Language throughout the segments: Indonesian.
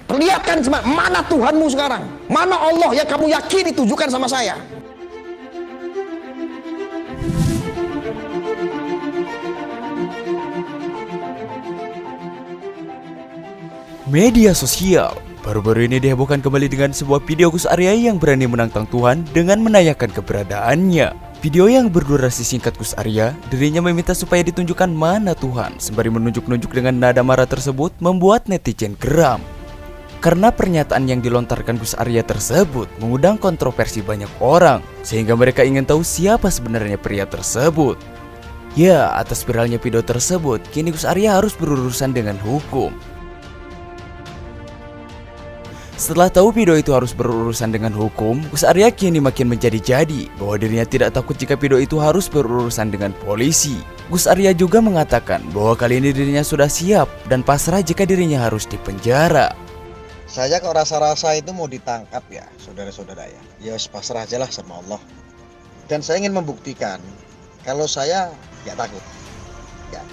Perlihatkan mana Tuhanmu sekarang, mana Allah yang kamu yakini, tunjukkan sama saya. Media sosial baru-baru ini dihebohkan kembali dengan sebuah video Gus Arya yang berani menantang Tuhan dengan menayangkan keberadaannya. Video yang berdurasi singkat Gus Arya, dirinya meminta supaya ditunjukkan mana Tuhan sembari menunjuk-nunjuk dengan nada marah tersebut membuat netizen geram. Karena pernyataan yang dilontarkan Gus Arya tersebut mengundang kontroversi banyak orang, sehingga mereka ingin tahu siapa sebenarnya pria tersebut. Ya, atas viralnya video tersebut, kini Gus Arya harus berurusan dengan hukum. Setelah tahu video itu harus berurusan dengan hukum, Gus Arya kini makin menjadi-jadi bahwa dirinya tidak takut jika video itu harus berurusan dengan polisi. Gus Arya juga mengatakan bahwa kali ini dirinya sudah siap dan pasrah jika dirinya harus dipenjara. Saya kok rasa-rasa itu mau ditangkap ya, saudara-saudara ya. Ya pasrah aja lah sama Allah. Dan saya ingin membuktikan kalau saya nggak takut. Ya.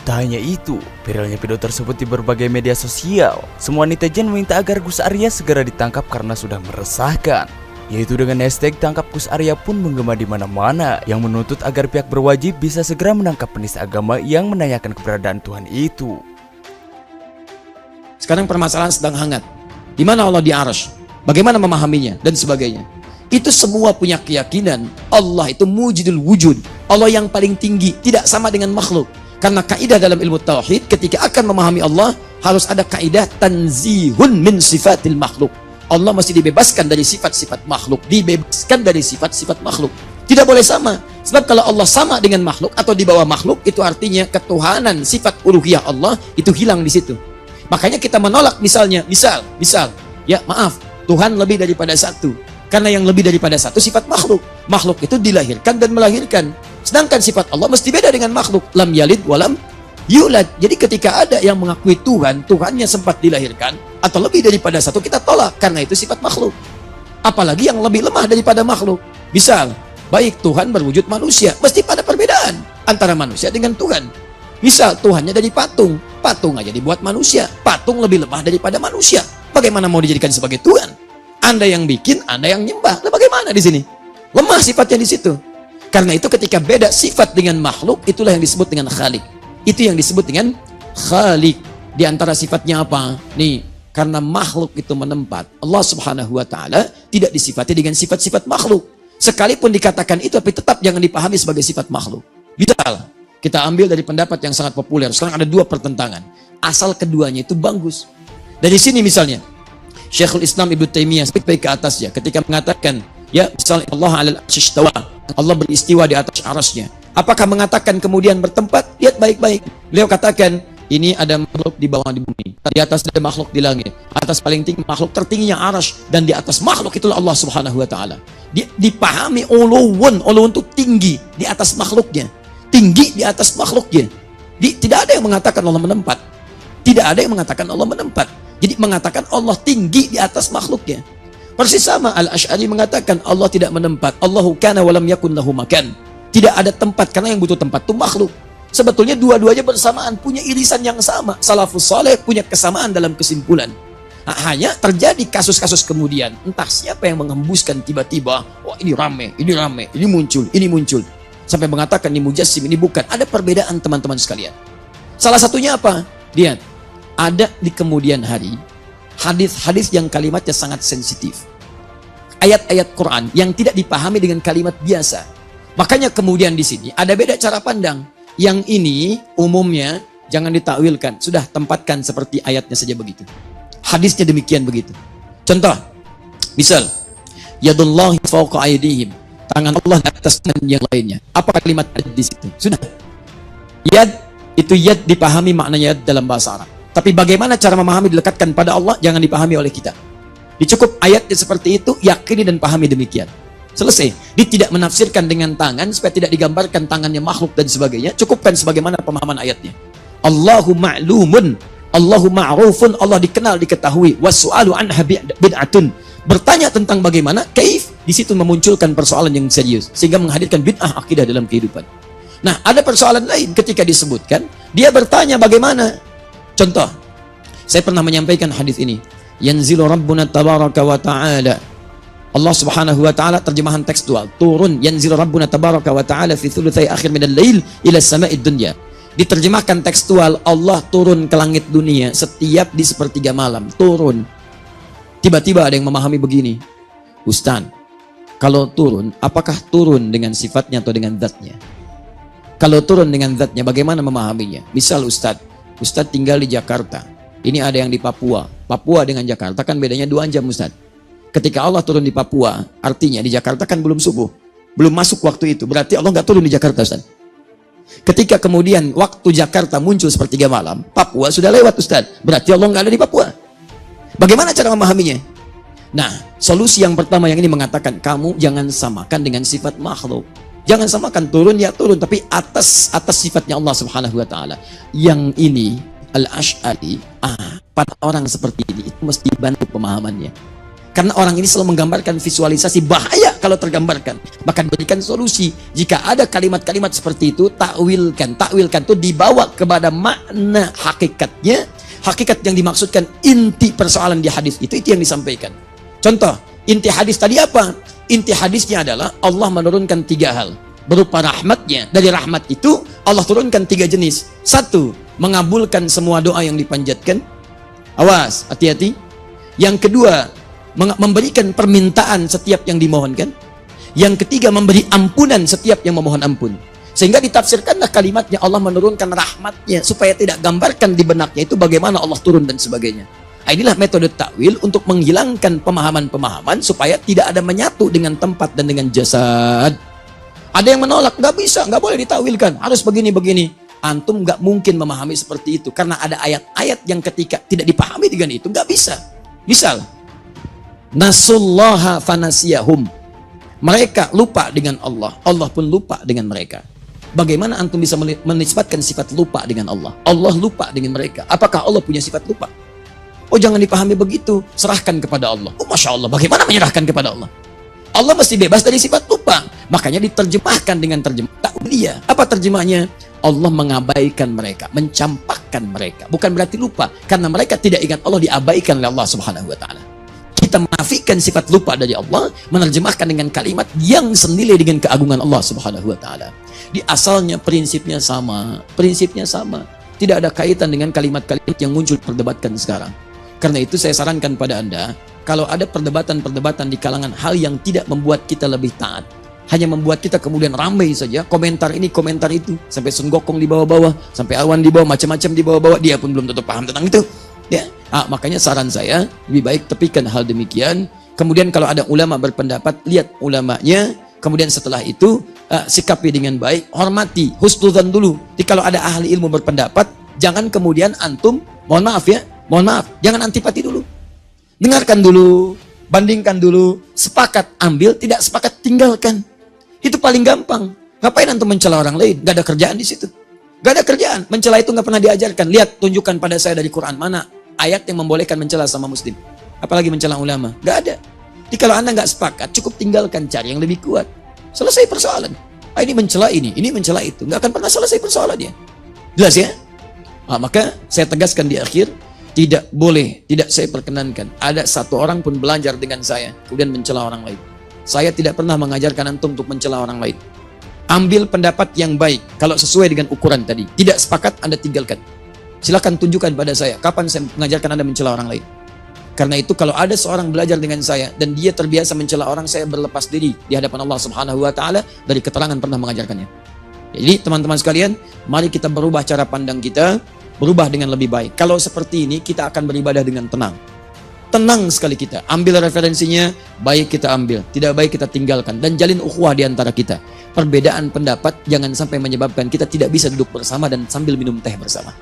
Tak hanya itu, viralnya video tersebut di berbagai media sosial. Semua netizen meminta agar Gus Arya segera ditangkap karena sudah meresahkan. Yaitu dengan hashtag tangkap Gus Arya pun menggema di mana-mana yang menuntut agar pihak berwajib bisa segera menangkap penista agama yang menanyakan keberadaan Tuhan itu. Sekarang permasalahan sedang hangat. Di mana Allah di arsy? Bagaimana memahaminya dan sebagainya. Itu semua punya keyakinan Allah itu mujidul wujud. Allah yang paling tinggi, tidak sama dengan makhluk. Karena kaidah dalam ilmu tauhid ketika akan memahami Allah harus ada kaidah tanzihun min sifatil makhluk. Allah mesti dibebaskan dari sifat-sifat makhluk, dibebaskan dari sifat-sifat makhluk. Tidak boleh sama. Sebab kalau Allah sama dengan makhluk atau di bawah makhluk, itu artinya ketuhanan sifat uluhiyah Allah itu hilang di situ. Makanya kita menolak misal, ya maaf, Tuhan lebih daripada satu. Karena yang lebih daripada satu sifat makhluk. Makhluk itu dilahirkan dan melahirkan. Sedangkan sifat Allah mesti beda dengan makhluk. Lam yalid walam yulad. Jadi ketika ada yang mengakui Tuhan, Tuhannya sempat dilahirkan atau lebih daripada satu, kita tolak karena itu sifat makhluk. Apalagi yang lebih lemah daripada makhluk. Misal, baik Tuhan berwujud manusia, mesti pada perbedaan antara manusia dengan Tuhan. Misal Tuhannya dari patung, patung aja dibuat manusia, patung lebih lemah daripada manusia. Bagaimana mau dijadikan sebagai Tuhan? Anda yang bikin, Anda yang nyembah. Nah, bagaimana di sini? Lemah sifatnya di situ. Karena itu ketika beda sifat dengan makhluk, itulah yang disebut dengan khalik. Itu yang disebut dengan khalik. Di antara sifatnya apa? Nih, karena makhluk itu menempat, Allah Subhanahu wa taala tidak disifati dengan sifat-sifat makhluk. Sekalipun dikatakan itu, tapi tetap jangan dipahami sebagai sifat makhluk. Misal, kita ambil dari pendapat yang sangat populer. Sekarang ada dua pertentangan. Asal keduanya itu bagus. Dari sini misalnya, Syekhul Islam Ibnu Taimiyah sampai ke atas ya, ketika mengatakan, ya misalnya Allah alal arsy istawa, Allah beristiwa di atas arasnya. Apakah mengatakan kemudian bertempat? Lihat baik-baik. Beliau katakan, ini ada makhluk di bawah di bumi, di atas ada makhluk di langit, atas paling tinggi makhluk tertingginya arasy, dan di atas makhluk itulah Allah Subhanahu wa taala. Dipahami uluwun itu tinggi di atas makhluknya, tinggi di atas makhluknya. Tidak ada yang mengatakan Allah menempat. Tidak ada yang mengatakan Allah menempat. Jadi mengatakan Allah tinggi di atas makhluknya. Persis sama Al-Asy'ari mengatakan Allah tidak menempat. Allahu kana walam yakun lahu makan. Tidak ada tempat, karena yang butuh tempat itu makhluk. Sebetulnya dua-duanya bersamaan, punya irisan yang sama. Salafus saleh punya kesamaan dalam kesimpulan. Nah, hanya terjadi kasus-kasus kemudian, entah siapa yang menghembuskan tiba-tiba, oh ini rame, ini muncul. Sampai mengatakan ini mujassim, ini bukan. Ada perbedaan teman-teman sekalian. Salah satunya apa? Lihat, ada di kemudian hari hadis-hadis yang kalimatnya sangat sensitif. Ayat-ayat Quran yang tidak dipahami dengan kalimat biasa. Makanya kemudian di sini ada beda cara pandang. Yang ini umumnya jangan ditakwilkan. Sudah tempatkan seperti ayatnya saja begitu. Hadisnya demikian begitu. Contoh, misal, yadullahi fawqa aydihim. Tangan Allah di atas tangan yang lainnya. Apa kalimat ada di situ? Sudah. Yad, itu yad dipahami maknanya dalam bahasa Arab. Tapi bagaimana cara memahami dilekatkan pada Allah, jangan dipahami oleh kita. Dicukup ayatnya seperti itu, yakini dan pahami demikian. Selesai. Dia tidak menafsirkan dengan tangan supaya tidak digambarkan tangannya makhluk dan sebagainya. Cukupkan sebagaimana pemahaman ayatnya. Allahu ma'lumun, Allahu ma'rufun, Allah dikenal, diketahui. Wassu'alu anha bid'atun. Bertanya tentang bagaimana, kaif, di situ memunculkan persoalan yang serius sehingga menghadirkan bid'ah akidah dalam kehidupan. Nah, ada persoalan lain ketika disebutkan, dia bertanya bagaimana. Contoh, Saya pernah menyampaikan hadis ini. Yanzilu Rabbuna tabaraka wa ta'ala. Allah Subhanahu wa taala, terjemahan tekstual, turun yanzilu Rabbuna tabaraka wa ta'ala fi thulutsai akhir minal lail ila sama'id dunya. Diterjemahkan tekstual, Allah turun ke langit dunia setiap di sepertiga malam, turun. Tiba-tiba ada yang memahami begini, Ustaz, kalau turun, apakah turun dengan sifatnya atau dengan zatnya? Kalau turun dengan zatnya, bagaimana memahaminya? Misal Ustaz tinggal di Jakarta, ini ada yang di Papua. Papua dengan Jakarta kan bedanya 2 jam Ustaz. Ketika Allah turun di Papua, artinya di Jakarta kan belum subuh, belum masuk waktu itu, berarti Allah nggak turun di Jakarta Ustaz. Ketika kemudian waktu Jakarta muncul sepertiga malam, Papua sudah lewat Ustaz, berarti Allah nggak ada di Papua. Bagaimana cara memahaminya? Nah, solusi yang pertama yang ini mengatakan, kamu jangan samakan dengan sifat makhluk. Jangan samakan, turun ya turun, tapi atas sifatnya Allah Subhanahu wa taala. Yang ini Al-Asy'ari, pada orang seperti ini itu mesti bantu pemahamannya. Karena orang ini selalu menggambarkan visualisasi, bahaya kalau tergambarkan. Bahkan berikan solusi, jika ada kalimat-kalimat seperti itu, takwilkan itu dibawa kepada makna hakikatnya. Hakikat yang dimaksudkan, inti persoalan di hadis itu yang disampaikan. Contoh, inti hadis tadi apa? Inti hadisnya adalah Allah menurunkan 3 hal berupa rahmatnya. Dari rahmat itu Allah turunkan 3 jenis. 1, mengabulkan semua doa yang dipanjatkan. Awas, hati-hati. Yang kedua, memberikan permintaan setiap yang dimohonkan. Yang ketiga, memberi ampunan setiap yang memohon ampun. Sehingga ditafsirkanlah kalimatnya, Allah menurunkan rahmatnya, supaya tidak gambarkan di benaknya itu bagaimana Allah turun dan sebagainya. Nah, inilah metode takwil untuk menghilangkan pemahaman-pemahaman supaya tidak ada menyatu dengan tempat dan dengan jasad. Ada yang menolak, nggak bisa, nggak boleh ditawilkan, harus begini-begini. Antum nggak mungkin memahami seperti itu, karena ada ayat-ayat yang ketika tidak dipahami dengan itu nggak bisa. Misal, nasullaha fanasiyahum, mereka lupa dengan Allah, Allah pun lupa dengan mereka. Bagaimana antum bisa menisbatkan sifat lupa dengan Allah? Allah lupa dengan mereka. Apakah Allah punya sifat lupa? Oh, jangan dipahami begitu. Serahkan kepada Allah. Oh, Masya Allah, bagaimana menyerahkan kepada Allah? Allah mesti bebas dari sifat lupa. Makanya diterjemahkan dengan terjemah ta'wiliyah. Apa terjemahnya? Allah mengabaikan mereka, mencampakkan mereka. Bukan berarti lupa, karena mereka tidak ingat Allah, diabaikan oleh Allah Subhanahu wa taala. Kita menafikan sifat lupa dari Allah, menerjemahkan dengan kalimat yang senilai dengan keagungan Allah Subhanahu wa taala. Di asalnya prinsipnya sama. Tidak ada kaitan dengan kalimat-kalimat yang muncul perdebatkan sekarang. Karena itu saya sarankan pada Anda, kalau ada perdebatan-perdebatan di kalangan hal yang tidak membuat kita lebih taat, hanya membuat kita kemudian ramai saja, komentar ini, komentar itu, sampai senggokong di bawah-bawah, sampai awan di bawah, macam-macam di bawah-bawah, dia pun belum tentu paham tentang itu. Ya, makanya saran saya, lebih baik tepikan hal demikian. Kemudian kalau ada ulama berpendapat, lihat ulamanya. Kemudian setelah itu, sikapi dengan baik, hormati, husnudzan dulu. Jadi kalau ada ahli ilmu berpendapat, jangan kemudian antum, mohon maaf, jangan antipati dulu. Dengarkan dulu, bandingkan dulu, sepakat ambil, tidak sepakat tinggalkan. Itu paling gampang. Ngapain antum mencela orang lain? Gak ada kerjaan di situ. Gak ada kerjaan. Mencela itu gak pernah diajarkan. Lihat, tunjukkan pada saya dari Quran mana ayat yang membolehkan mencela sama muslim. Apalagi mencela ulama. Gak ada. Jadi kalau anda gak sepakat, cukup tinggalkan, cari yang lebih kuat. Selesai persoalan. Ini mencela ini mencela itu. Gak akan pernah selesai persoalannya. Jelas ya? Maka saya tegaskan di akhir, tidak boleh, tidak saya perkenankan ada satu orang pun belajar dengan saya kemudian mencela orang lain. Saya tidak pernah mengajarkan antum untuk mencela orang lain. Ambil pendapat yang baik kalau sesuai dengan ukuran tadi. Tidak sepakat, Anda tinggalkan. Silakan tunjukkan pada saya kapan saya mengajarkan Anda mencela orang lain. Karena itu kalau ada seorang belajar dengan saya dan dia terbiasa mencela orang, saya berlepas diri di hadapan Allah Subhanahu wa taala dari keterangan pernah mengajarkannya. Jadi teman-teman sekalian, mari kita berubah cara pandang kita, berubah dengan lebih baik. Kalau seperti ini, kita akan beribadah dengan tenang. Tenang sekali kita. Ambil referensinya, baik kita ambil. Tidak baik kita tinggalkan. Dan jalin ukhuwah di antara kita. Perbedaan pendapat jangan sampai menyebabkan kita tidak bisa duduk bersama dan sambil minum teh bersama.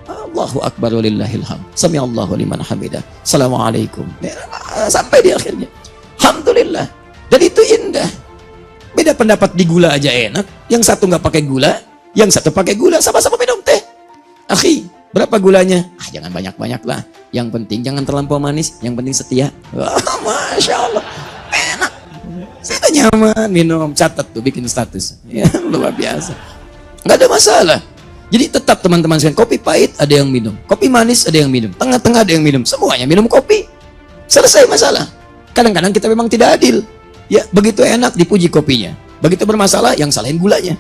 Allahu Akbar walillahil hamd. Sami'allahu liman hamidah. Assalamualaikum. Sampai di akhirnya. Alhamdulillah. Dan itu indah. Beda pendapat di gula aja enak. Yang satu nggak pakai gula, yang satu pakai gula. Sama-sama minum teh. Akhi, berapa gulanya? Jangan banyak-banyak lah. Yang penting jangan terlampau manis. Yang penting setia. Masya Allah, enak. Saya nyaman minum. Catat tuh, bikin status. Ya, luar biasa. Nggak ada masalah. Jadi tetap teman-teman sekalian, kopi pahit ada yang minum, kopi manis ada yang minum, tengah-tengah ada yang minum, semuanya minum kopi. Selesai masalah. Kadang-kadang kita memang tidak adil. Ya, begitu enak dipuji kopinya. Begitu bermasalah yang salahin gulanya.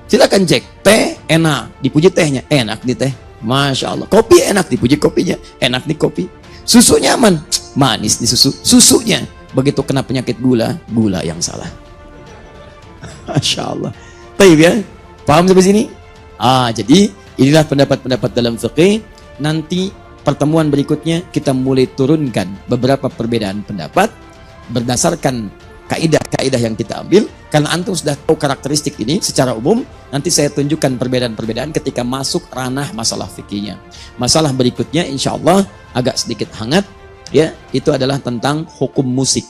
Silakan cek, teh enak, dipuji tehnya, enak nih teh. Masya Allah. Kopi enak, dipuji kopinya, enak nih kopi. Susu nyaman, manis nih susu. Susunya, begitu kena penyakit gula, gula yang salah. Masya Allah. Baik ya, paham sampai sini? Jadi inilah pendapat-pendapat dalam fikih. Nanti pertemuan berikutnya kita mulai turunkan beberapa perbedaan pendapat berdasarkan kaidah-kaidah yang kita ambil. Karena antum sudah tahu karakteristik ini secara umum, nanti saya tunjukkan perbedaan-perbedaan ketika masuk ranah masalah fikihnya. Masalah berikutnya insya Allah agak sedikit hangat, ya, itu adalah tentang hukum musik.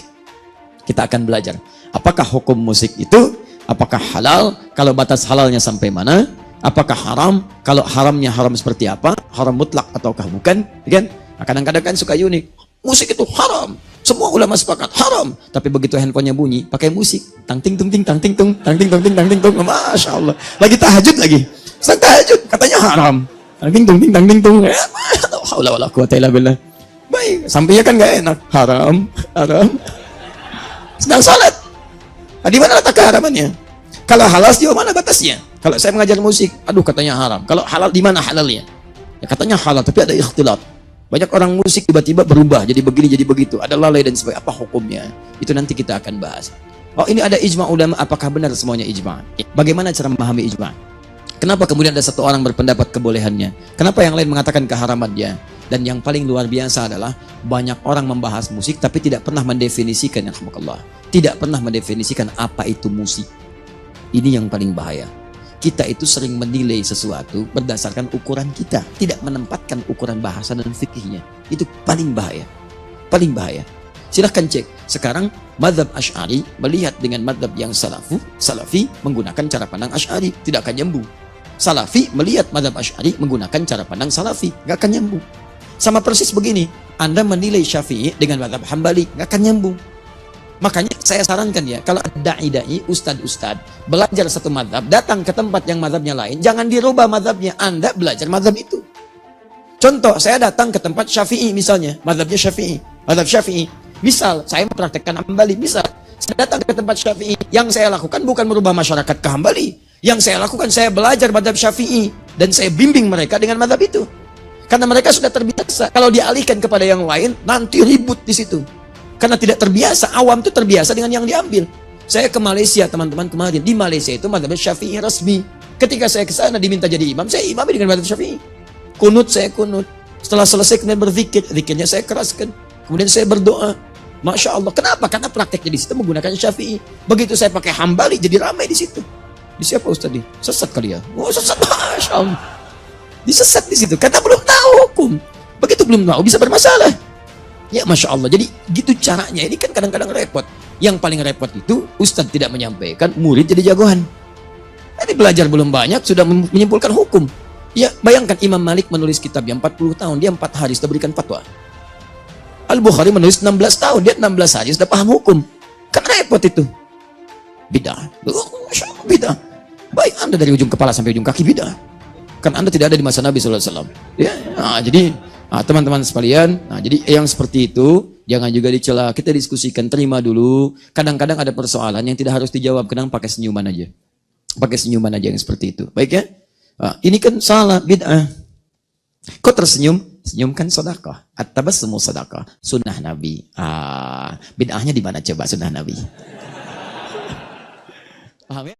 Kita akan belajar apakah hukum musik itu, apakah halal, kalau batas halalnya sampai mana, apakah haram, kalau haramnya haram seperti apa, haram mutlak ataukah bukan, kan? Kadang-kadang kan suka unik, musik itu haram, semua ulama sepakat haram, tapi begitu handphonenya bunyi, pakai musik, tang ting tung ting tang ting tung, tang ting tung ting tang ting tung, masya Allah, lagi tahajud lagi, sedang tahajud, katanya haram, tang ting tung ting tang ting tung, haula wala quwata illa billah. Baik, sampainya kan nggak enak, haram, haram, sedang salat, di mana letak keharamannya? Kalau halal di mana batasnya? Kalau saya mengajar musik, aduh katanya haram. Kalau halal di mana halalnya? Ya katanya halal, tapi ada ikhtilat. Banyak orang musik tiba-tiba berubah jadi begini jadi begitu, ada lalai dan sebagainya. Apa hukumnya? Itu nanti kita akan bahas. Oh, ini ada ijma ulama, apakah benar semuanya ijma? Bagaimana cara memahami ijma? Kenapa kemudian ada satu orang berpendapat kebolehannya? Kenapa yang lain mengatakan keharamannya? Dan yang paling luar biasa adalah banyak orang membahas musik tapi tidak pernah mendefinisikan, alhamdulillah, tidak pernah mendefinisikan apa itu musik. Ini yang paling bahaya. Kita itu sering menilai sesuatu berdasarkan ukuran kita, tidak menempatkan ukuran bahasa dan fikihnya. Itu paling bahaya. Paling bahaya. Silahkan cek. Sekarang mazhab Asy'ari melihat dengan mazhab yang salafi menggunakan cara pandang Asy'ari, tidak akan nyambung. Salafi melihat mazhab Asy'ari menggunakan cara pandang Salafi, nggak akan nyambung. Sama persis begini, Anda menilai Syafi'i dengan mazhab Hambali, nggak akan nyambung. Makanya saya sarankan ya, kalau ada dai, ustad-ustad belajar satu mazhab, datang ke tempat yang mazhabnya lain, jangan dirubah mazhabnya, Anda belajar mazhab itu. Contoh, saya datang ke tempat Syafi'i misalnya, mazhabnya Syafi'i, mazhab Syafi'i. Misal, saya mempraktekkan Hambali, misal, saya datang ke tempat Syafi'i, yang saya lakukan bukan merubah masyarakat ke Hambali. Yang saya lakukan, saya belajar mazhab Syafi'i, dan saya bimbing mereka dengan mazhab itu. Karena mereka sudah terbiasa, kalau dialihkan kepada yang lain, nanti ribut di situ. Karena tidak terbiasa, awam itu terbiasa dengan yang diambil. Saya ke Malaysia teman-teman kemarin, di Malaysia itu mazhab Syafi'i resmi. Ketika saya ke sana diminta jadi imam, saya imami dengan mazhab Syafi'i. Kunut saya kunut. Setelah selesai kemudian berzikir, zikirnya saya keraskan. Kemudian saya berdoa. Masya Allah. Kenapa? Karena prakteknya di situ menggunakan Syafi'i. Begitu saya pakai Hambali, jadi ramai di situ. Di siapa Ustaz tadi? Sesat kali ya? Oh sesat, Masya Allah. Disesat di situ karena belum tahu hukum. Begitu belum tahu bisa bermasalah. Ya Masya Allah, jadi gitu caranya. Ini kan kadang-kadang repot. Yang paling repot itu Ustadz tidak menyampaikan, murid jadi jagoan. Ini belajar belum banyak, sudah menyimpulkan hukum. Ya bayangkan Imam Malik menulis kitab yang 40 tahun, dia 4 hari sudah berikan fatwa. Al-Bukhari menulis 16 tahun, dia 16 hari sudah paham hukum. Kan repot itu. Bidah. Bidah. Baik, Anda dari ujung kepala sampai ujung kaki bidah. Kan Anda tidak ada di masa Nabi SAW. Ya, jadi teman-teman sekalian, jadi yang seperti itu jangan juga dicela. Kita diskusikan, terima dulu. Kadang-kadang ada persoalan yang tidak harus dijawab, kadang pakai senyuman aja. Pakai senyuman aja yang seperti itu. Baik ya? Ini kan salah, bid'ah. Kok tersenyum? Senyum kan sedekah. At-tabassumu sedekah. Sunnah Nabi. Bid'ahnya di mana coba sunnah Nabi? Paham ya?